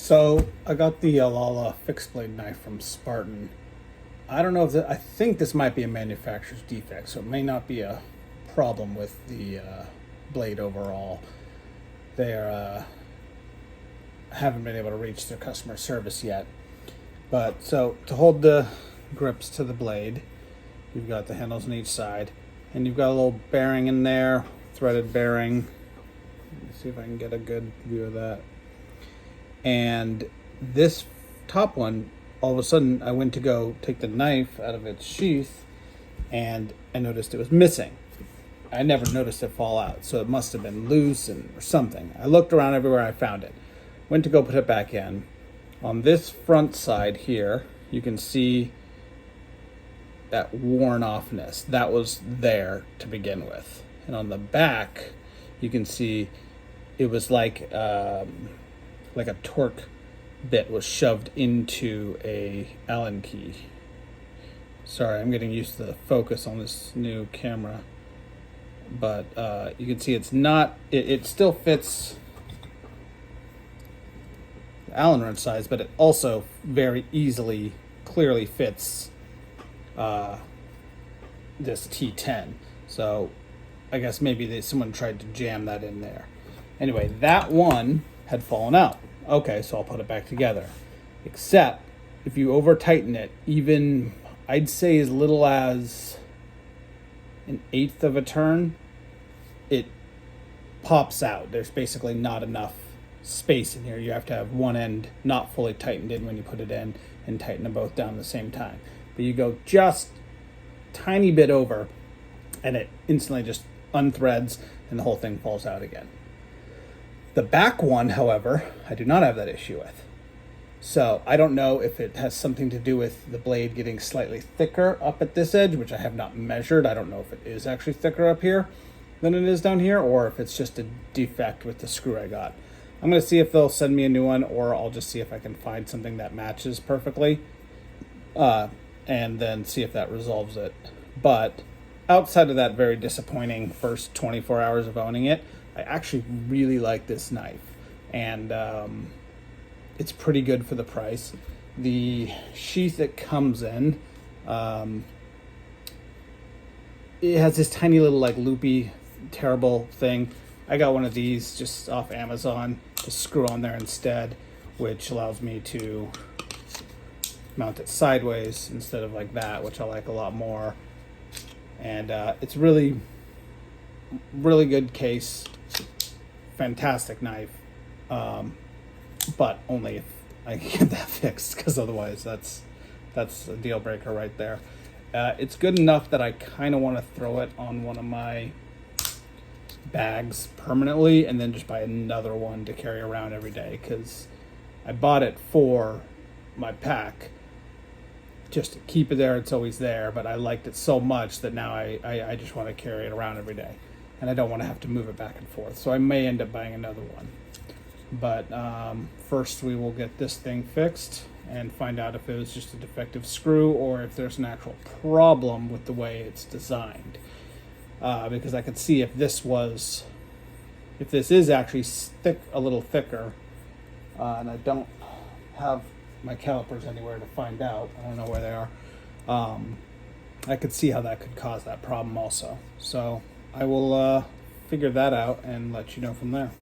So I got the Alala fixed blade knife from Spartan. I don't know if I think this might be a manufacturer's defect, so it may not be a problem with the blade overall. They haven't been able to reach their customer service yet. But so to hold the grips to the blade, you've got the handles on each side, and you've got a little bearing in there, threaded bearing. Let me see if I can get a good view of that. And this top one, all of a sudden I went to go take the knife out of its sheath and I noticed it was missing. I never noticed it fall out, so it must have been loose or something. I looked around everywhere, I found it. Went to go put it back in. On this front side here, you can see that worn offness. That was there to begin with. And on the back, you can see it was like a torque bit was shoved into a Allen key. Sorry, I'm getting used to the focus on this new camera. But you can see it's not, it still fits the Allen wrench size, but it also very easily, clearly fits this T10. So I guess maybe someone tried to jam that in there. Anyway, that one had fallen out. Okay, so I'll put it back together. Except if you over tighten it, even I'd say as little as an eighth of a turn, it pops out. There's basically not enough space in here. You have to have one end not fully tightened in when you put it in and tighten them both down at the same time. But you go just tiny bit over and it instantly just unthreads and the whole thing falls out again. The back one, however, I do not have that issue with. So I don't know if it has something to do with the blade getting slightly thicker up at this edge, which I have not measured. I don't know if it is actually thicker up here than it is down here, or if it's just a defect with the screw I got. I'm going to see if they'll send me a new one, or I'll just see if I can find something that matches perfectly, and then see if that resolves it. But outside of that very disappointing first 24 hours of owning it, I actually really like this knife, and it's pretty good for the price. The sheath it comes in, it has this tiny little like loopy, terrible thing. I got one of these just off Amazon to screw on there instead, which allows me to mount it sideways instead of like that, which I like a lot more. And it's really good case. Fantastic knife, but only if I can get that fixed, because otherwise that's a deal breaker right there. It's good enough that I kind of want to throw it on one of my bags permanently and then just buy another one to carry around every day, because I bought it for my pack just to keep it there. It's always there, but I liked it so much that now I just want to carry it around every day. And I don't want to have to move it back and forth. So I may end up buying another one. But first we will get this thing fixed and find out if it was just a defective screw or if there's an actual problem with the way it's designed. Because I could see if this is actually a little thicker, and I don't have my calipers anywhere to find out. I don't know where they are. I could see how that could cause that problem also. So I will figure that out and let you know from there.